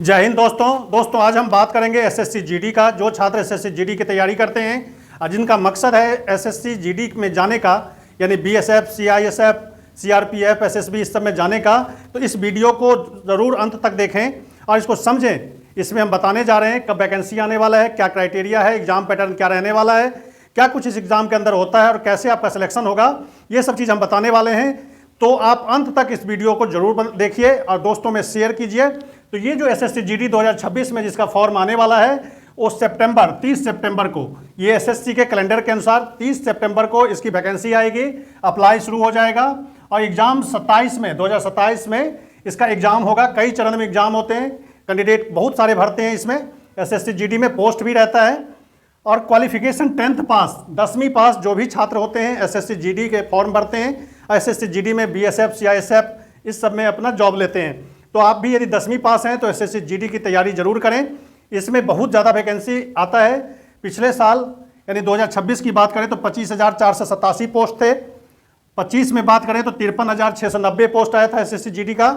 जय हिंद दोस्तों आज हम बात करेंगे एसएससी जीडी का। जो छात्र एसएससी जीडी की तैयारी करते हैं और जिनका मकसद है एसएससी जीडी में जाने का, यानी बीएसएफ, सीआईएसएफ, सीआरपीएफ, एसएसबी इस सब में जाने का, तो इस वीडियो को ज़रूर अंत तक देखें और इसको समझें। इसमें हम बताने जा रहे हैं कब वैकेंसी आने वाला है, क्या क्राइटेरिया है, एग्जाम पैटर्न क्या रहने वाला है, क्या कुछ इस एग्ज़ाम के अंदर होता है और कैसे आपका सिलेक्शन होगा, ये सब चीज़ हम बताने वाले हैं। तो आप अंत तक इस वीडियो को जरूर देखिए और दोस्तों में शेयर कीजिए। तो ये जो एसएससी जीडी 2026 में जिसका फॉर्म आने वाला है वो 30 सितंबर को, ये एसएससी के कैलेंडर के अनुसार 30 सितंबर को इसकी वैकेंसी आएगी, अप्लाई शुरू हो जाएगा और एग्ज़ाम 2027 में इसका एग्ज़ाम होगा। कई चरण में एग्ज़ाम होते हैं, कैंडिडेट बहुत सारे भरते हैं इसमें। एसएससी जीडी में पोस्ट भी रहता है और क्वालिफिकेशन 10th पास, 10वीं पास जो भी छात्र होते हैं एसएससी जीडी के फॉर्म भरते हैं। एसएससी जीडी में बीएसएफ, सीआईएसएफ इस सब में अपना जॉब लेते हैं। तो आप भी यदि 10वीं पास हैं तो एसएससी जीडी की तैयारी जरूर करें। इसमें बहुत ज़्यादा वैकेंसी आता है। पिछले साल यानी 2026 की बात करें तो 25,487 पोस्ट थे। 25 में बात करें तो 53,690 पोस्ट आया था एसएससी जीडी का।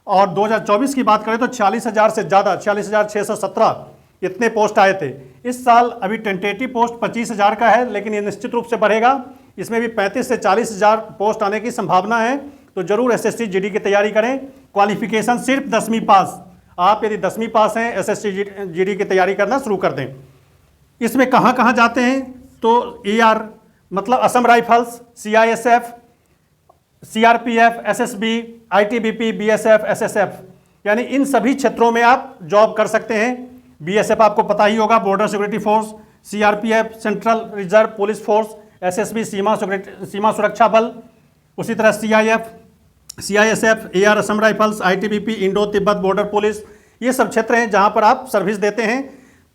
और 2024 की बात करें तो 40,000 से ज़्यादा, 40,617 इतने पोस्ट आए थे। इस साल अभी टेंटेटिव पोस्ट 25,000 का है, लेकिन ये निश्चित रूप से बढ़ेगा। इसमें भी 35 से 40,000 पोस्ट आने की संभावना है। तो जरूर एसएससी जीडी की तैयारी करें। क्वालिफिकेशन सिर्फ 10वीं पास, आप यदि 10वीं पास हैं एसएससी जीडी की तैयारी करना शुरू कर दें। इसमें कहाँ कहाँ जाते हैं तो एआर मतलब Assam rifles, CISF, CRPF, SSB, ITBP, BSF, SSF, यानी इन सभी क्षेत्रों में आप जॉब कर सकते हैं। बीएसएफ आपको पता ही होगा, border security force, CRPF central reserve police force, SSB सीमा सुरक्षा बल, उसी तरह CISF, AR Assam rifles, ITBP, Indo Tibet border police, ये सब क्षेत्र हैं जहां पर आप सर्विस देते हैं।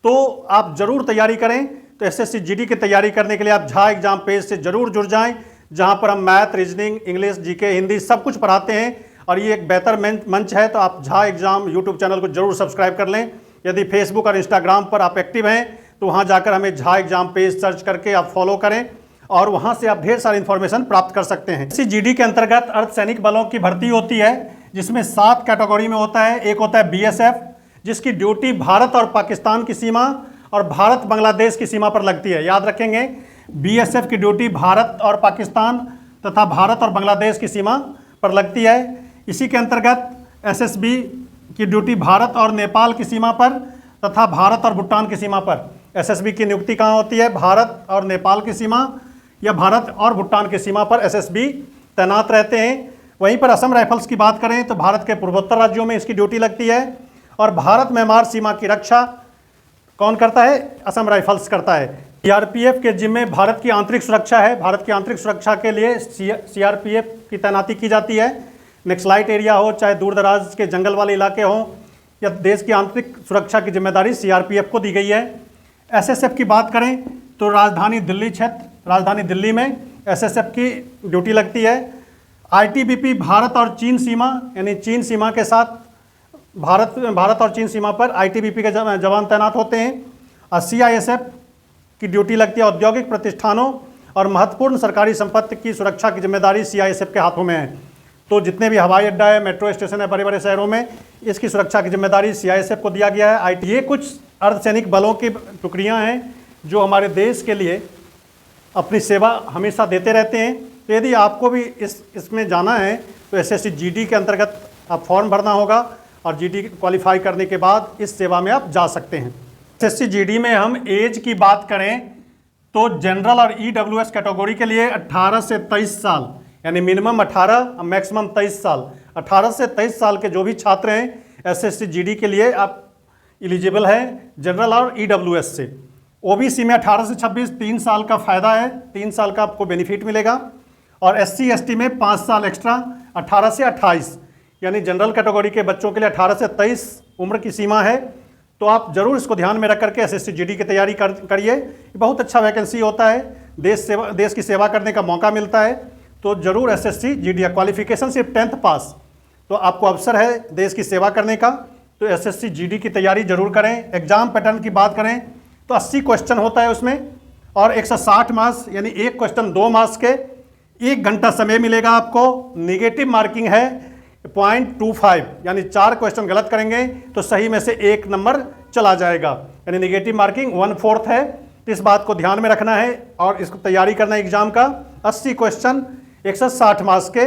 तो आप जरूर तैयारी करें। तो एसएससी जीडी की तैयारी करने के लिए आप झा एग्जाम पेज से जरूर जुड़ जाएं, जहां पर हम math, reasoning, English, GK, Hindi सब कुछ पढ़ाते हैं और ये एक बेहतर मंच है। तो आप झा एग्जाम यूट्यूब चैनल को जरूर सब्सक्राइब कर लें। यदि फेसबुक और इंस्टाग्राम पर आप एक्टिव हैं तो वहाँ जाकर हमें झा एग्जाम पेज सर्च करके आप फॉलो करें और वहाँ से आप ढेर सारी इन्फॉर्मेशन प्राप्त कर सकते हैं। इसी जीडी के अंतर्गत अर्धसैनिक बलों की भर्ती होती है, जिसमें 7 कैटेगरी में होता है। एक होता है बीएसएफ, जिसकी ड्यूटी भारत और पाकिस्तान की सीमा और भारत बांग्लादेश की सीमा पर लगती है। याद रखेंगे, बीएसएफ की ड्यूटी भारत और पाकिस्तान तथा भारत और बांग्लादेश की सीमा पर लगती है। इसी के अंतर्गत एसएसबी की ड्यूटी भारत और नेपाल की सीमा पर तथा भारत और भूटान की सीमा पर। एसएसबी की नियुक्ति कहाँ होती है? भारत और नेपाल की सीमा या भारत और भूटान की सीमा पर एसएसबी तैनात रहते हैं। वहीं पर असम राइफल्स की बात करें तो भारत के पूर्वोत्तर राज्यों में इसकी ड्यूटी लगती है और भारत म्यांमार सीमा की रक्षा कौन करता है? असम राइफल्स करता है। सीआरपीएफ के जिम्मे भारत की आंतरिक सुरक्षा है। भारत की आंतरिक सुरक्षा के लिए सीआरपीएफ की तैनाती की जाती है। नक्सलाइट एरिया हो, चाहे दूर दराज के जंगल वाले इलाके हों, या देश की आंतरिक सुरक्षा की जिम्मेदारी सीआरपीएफ को दी गई है। एसएसएफ की बात करें तो राजधानी दिल्ली क्षेत्र, राजधानी दिल्ली में एसएसएफ की ड्यूटी लगती है। आईटीबीपी भारत और चीन सीमा, यानी चीन सीमा के साथ भारत और चीन सीमा पर आईटीबीपी के जवान तैनात होते हैं। और सीआईएसएफ की ड्यूटी लगती है औद्योगिक प्रतिष्ठानों और महत्वपूर्ण सरकारी संपत्ति की सुरक्षा की जिम्मेदारी सीआईएसएफ के हाथों में है। तो जितने भी हवाई अड्डा है, मेट्रो स्टेशन है बड़े बड़े शहरों में, इसकी सुरक्षा की जिम्मेदारी सीआईएसएफ को दिया गया है। ये कुछ अर्धसैनिक बलों की टुकड़ियां हैं जो हमारे देश के लिए अपनी सेवा हमेशा देते रहते हैं। तो यदि आपको भी इसमें जाना है तो एसएससी जीडी के अंतर्गत आप फॉर्म भरना होगा और जीडी क्वालिफाई करने के बाद इस सेवा में आप जा सकते हैं। एसएससी जीडी में हम एज की बात करें तो जनरल और ईडब्ल्यूएस कैटेगरी के लिए 18 से 23 साल, यानी मिनिमम 18 और मैक्सिमम 23 साल, 18 से 23 साल के जो भी छात्र हैं एसएससी जीडी के लिए आप एलिजिबल हैं जनरल और ईडब्ल्यूएस से। ओबीसी में 18 से 26 3 साल का फ़ायदा है, 3 साल का आपको बेनिफिट मिलेगा। और एससी एसटी में 5 साल एक्स्ट्रा, 18 से 28, यानी जनरल कैटेगरी के बच्चों के लिए 18 से 23 उम्र की सीमा है। तो आप जरूर इसको ध्यान में रख करके एसएससी जीडी की तैयारी करिए। बहुत अच्छा वैकेंसी होता है, देश की सेवा करने का मौका मिलता है। तो जरूर एसएससी जीडी, क्वालिफिकेशन सिर्फ 10th पास, तो आपको अवसर है देश की सेवा करने का। तो एसएससी जीडी की तैयारी जरूर करें। एग्जाम पैटर्न की बात करें तो 80 क्वेश्चन होता है उसमें और 160 मार्क्स, यानी एक क्वेश्चन 2 मार्क्स के, 1 घंटा समय मिलेगा आपको। निगेटिव मार्किंग है, 0.25, यानी 4 क्वेश्चन गलत करेंगे तो सही में से 1 नंबर चला जाएगा, यानी नेगेटिव मार्किंग 1/4 है। तो इस बात को ध्यान में रखना है और इसको तैयारी करना है एग्जाम का। 80 क्वेश्चन 160 मार्क्स के,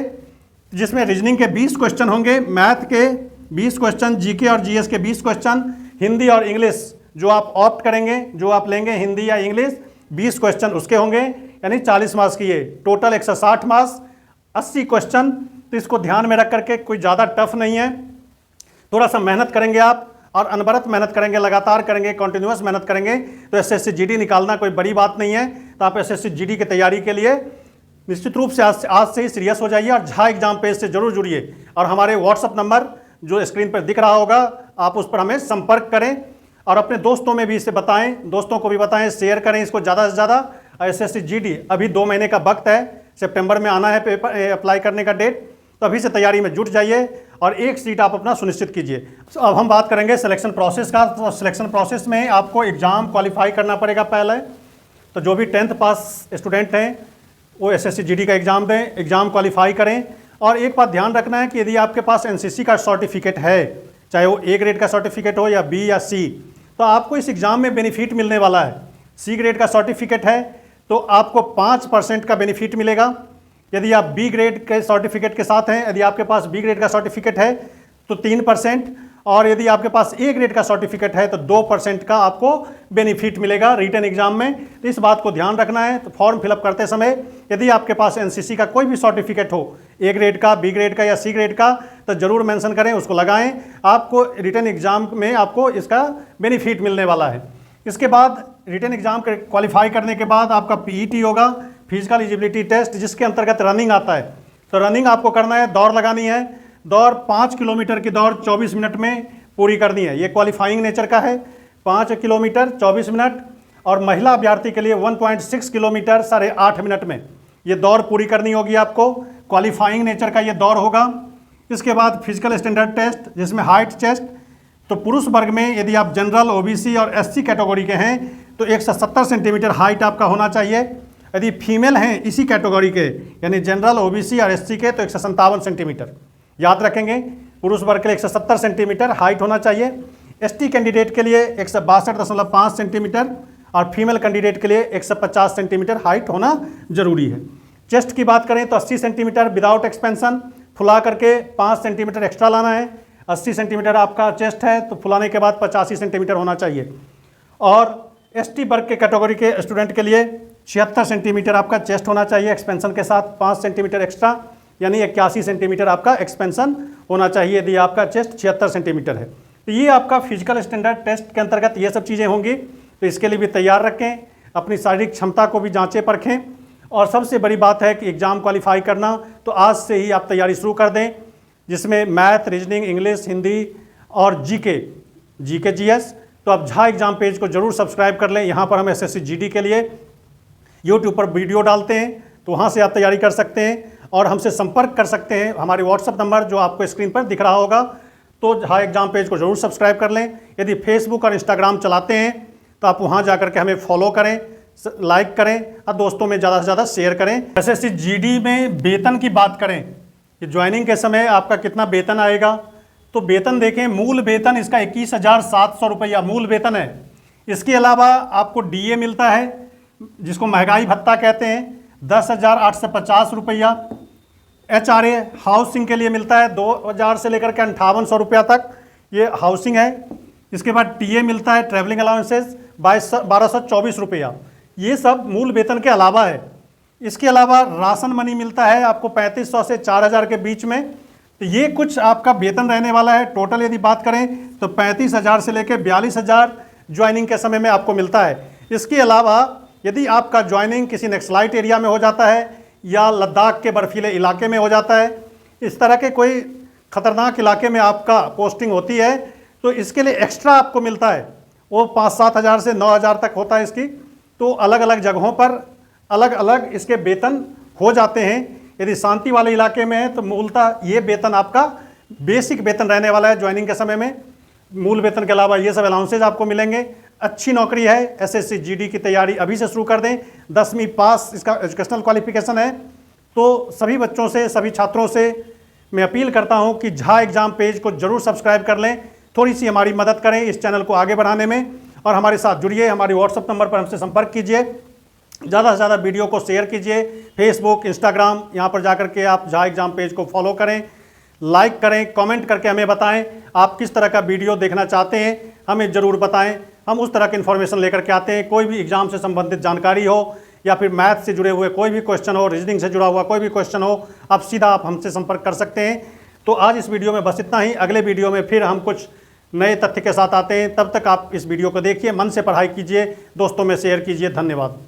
जिसमें रीजनिंग के 20 क्वेश्चन होंगे, मैथ के 20 क्वेश्चन, जीके और जीएस के 20 क्वेश्चन, हिंदी और इंग्लिश जो आप ऑप्ट करेंगे, जो आप लेंगे हिंदी या इंग्लिश, 20 क्वेश्चन उसके होंगे, यानी 40 मार्क्स की ये टोटल 160 मार्क्स, 80 क्वेश्चन। तो इसको ध्यान में रख करके, कोई ज़्यादा टफ नहीं है, थोड़ा सा मेहनत करेंगे आप और अनवरत मेहनत करेंगे, लगातार करेंगे, कंटिन्यूअस मेहनत करेंगे तो एसएससी जीडी निकालना कोई बड़ी बात नहीं है। तो आप एसएससी जीडी की तैयारी के लिए निश्चित रूप से आज से ही सीरियस हो जाइए और झा एग्जाम पेज से जरूर जुड़िए। और हमारे व्हाट्सअप नंबर जो स्क्रीन पर दिख रहा होगा, आप उस पर हमें संपर्क करें और अपने दोस्तों में भी इसे बताएं, दोस्तों को भी बताएं, शेयर करें इसको ज़्यादा से ज़्यादा। एसएससी जीडी अभी 2 महीने का वक्त है, सितंबर में आना है पेपर अप्लाई करने का डेट, तो अभी से तैयारी में जुट जाइए और 1 सीट आप अपना सुनिश्चित कीजिए। तो अब हम बात करेंगे सिलेक्शन प्रोसेस का। तो सिलेक्शन प्रोसेस में आपको एग्ज़ाम क्वालिफाई करना पड़ेगा पहले। तो जो भी 10th पास स्टूडेंट हैं वो एसएससी जीडी का एग्ज़ाम दें, एग्ज़ाम क्वालिफाई करें। और एक बात ध्यान रखना है कि यदि आपके पास एनसीसी का सर्टिफिकेट है, चाहे वो A ग्रेड का सर्टिफिकेट हो या B या C, तो आपको इस एग्ज़ाम में बेनिफिट मिलने वाला है। C ग्रेड का सर्टिफिकेट है तो आपको 5% का बेनिफिट मिलेगा। यदि आप B ग्रेड के सर्टिफिकेट के साथ हैं, यदि आपके पास B ग्रेड का सर्टिफिकेट है तो 3%, और यदि आपके पास A ग्रेड का सर्टिफिकेट है तो 2% का आपको बेनिफिट मिलेगा रिटन एग्जाम में। तो इस बात को ध्यान रखना है। तो फॉर्म फिलअप करते समय यदि आपके पास एनसीसी का कोई भी सर्टिफिकेट हो, A ग्रेड का, B ग्रेड का या C ग्रेड का, तो ज़रूर मेंशन करें, उसको लगाएं। आपको रिटन एग्जाम में आपको इसका बेनिफिट मिलने वाला है। इसके बाद रिटन एग्जाम क्वालिफाई करने के बाद आपका पीईटी होगा, फिजिकल एलिजिबिलिटी टेस्ट, जिसके अंतर्गत रनिंग आता है। तो रनिंग आपको करना है, दौड़ लगानी है। दौड़ 5 किलोमीटर की दौड़ 24 मिनट में पूरी करनी है। ये क्वालिफाइंग नेचर का है, 5 किलोमीटर 24 मिनट, और महिला अभ्यर्थी के लिए 1.6 किलोमीटर 8.5 मिनट में ये दौड़ पूरी करनी होगी आपको। क्वालिफाइंग नेचर का ये दौड़ होगा। इसके बाद फिजिकल स्टैंडर्ड टेस्ट, जिसमें हाइट, चेस्ट। तो पुरुष वर्ग में यदि आप जनरल, ओबीसी और एससी कैटेगरी के हैं तो 170 सेंटीमीटर हाइट आपका होना चाहिए। यदि फीमेल हैं इसी कैटेगरी के, यानी जनरल, ओबीसी और एससी के, तो 157 सेंटीमीटर। याद रखेंगे, पुरुष वर्ग के लिए 170 सेंटीमीटर हाइट होना चाहिए। एसटी कैंडिडेट के लिए 162.5 सेंटीमीटर और फीमेल कैंडिडेट के लिए 150 सेंटीमीटर हाइट होना जरूरी है। चेस्ट की बात करें तो 80 सेंटीमीटर विदाउट एक्सपेंशन, फुला करके 5 सेंटीमीटर एक्स्ट्रा लाना है। 80 सेंटीमीटर आपका चेस्ट है तो फुलाने के बाद 85 सेंटीमीटर होना चाहिए। और एसटी वर्ग के कैटेगरी के स्टूडेंट के लिए 76 सेंटीमीटर आपका चेस्ट होना चाहिए एक्सपेंशन के साथ, 5 सेंटीमीटर एक्स्ट्रा, यानी 81 सेंटीमीटर आपका एक्सपेंशन होना चाहिए यदि आपका चेस्ट 76 सेंटीमीटर है। तो ये आपका फिजिकल स्टैंडर्ड टेस्ट के अंतर्गत ये सब चीज़ें होंगी। तो इसके लिए भी तैयार रखें, अपनी शारीरिक क्षमता को भी जांचें परखें। और सबसे बड़ी बात है कि एग्ज़ाम क्वालिफाई करना, तो आज से ही आप तैयारी शुरू कर दें, जिसमें मैथ, रीजनिंग, इंग्लिश, हिंदी और जीके जीएस। तो आप झा एग्जाम पेज को जरूर सब्सक्राइब कर लें। यहाँ पर हम एसएससी जीडी के लिए यूट्यूब पर वीडियो डालते हैं, तो वहाँ से आप तैयारी कर सकते हैं और हमसे संपर्क कर सकते हैं। हमारे व्हाट्सअप नंबर जो आपको स्क्रीन पर दिख रहा होगा, तो झा एग्जाम पेज को जरूर सब्सक्राइब कर लें। यदि फेसबुक और इंस्टाग्राम चलाते हैं तो आप वहाँ जा कर के हमें फॉलो करें, लाइक करें और दोस्तों में ज़्यादा से ज़्यादा शेयर करें। एसएससी जीडी में वेतन की बात करें कि ज्वाइनिंग के समय आपका कितना वेतन आएगा, तो वेतन देखें, मूल वेतन इसका 21,700 रुपया मूल वेतन है। इसके अलावा आपको डीए मिलता है, जिसको महंगाई भत्ता कहते हैं, 10,850 रुपया। एचआरए हाउसिंग के लिए मिलता है 2,000 से लेकर के 5,800 रुपया तक, ये हाउसिंग है। इसके बाद टीए मिलता है, ट्रैवलिंग अलाउंसेस 1,224 रुपया। ये सब मूल वेतन के अलावा है। इसके अलावा राशन मनी मिलता है आपको 3,500 से 4,000 के बीच में। तो ये कुछ आपका वेतन रहने वाला है। टोटल यदि बात करें तो 35,000 से लेकर 42,000 ज्वाइनिंग के समय में आपको मिलता है। इसके अलावा यदि आपका ज्वाइनिंग किसी नक्सलाइट एरिया में हो जाता है या लद्दाख के बर्फीले इलाके में हो जाता है, इस तरह के कोई ख़तरनाक इलाके में आपका पोस्टिंग होती है, तो इसके लिए एक्स्ट्रा आपको मिलता है। वो 5-7 हज़ार से 9 हज़ार तक होता है इसकी। तो अलग अलग जगहों पर अलग अलग इसके वेतन हो जाते हैं। यदि शांति वाले इलाके में है तो मूलतः ये वेतन आपका बेसिक वेतन रहने वाला है ज्वाइनिंग के समय में। मूल वेतन के अलावा ये सब अलाउंसेज आपको मिलेंगे। अच्छी नौकरी है। एसएससी जीडी की तैयारी अभी से शुरू कर दें। 10वीं पास इसका एजुकेशनल क्वालिफिकेशन है। तो सभी बच्चों से, सभी छात्रों से मैं अपील करता हूं कि झा एग्जाम पेज को जरूर सब्सक्राइब कर लें, थोड़ी सी हमारी मदद करें इस चैनल को आगे बढ़ाने में, और हमारे साथ जुड़िए। हमारे व्हाट्सएप नंबर पर हमसे संपर्क कीजिए, ज़्यादा से ज़्यादा वीडियो को शेयर कीजिए, फेसबुक, इंस्टाग्राम, यहाँ पर जाकर के आप झा एग्जाम पेज को फॉलो करें, लाइक करें, कमेंट करके हमें बताएं आप किस तरह का वीडियो देखना चाहते हैं, हमें ज़रूर बताएं। हम उस तरह की इन्फॉर्मेशन लेकर के आते हैं। कोई भी एग्जाम से संबंधित जानकारी हो या फिर मैथ से जुड़े हुए कोई भी क्वेश्चन हो, रीजनिंग से जुड़ा हुआ कोई भी क्वेश्चन हो, आप सीधा आप हमसे संपर्क कर सकते हैं। तो आज इस वीडियो में बस इतना ही। अगले वीडियो में फिर हम कुछ नए तथ्य के साथ आते हैं। तब तक आप इस वीडियो को देखिए, मन से पढ़ाई कीजिए, दोस्तों में शेयर कीजिए। धन्यवाद।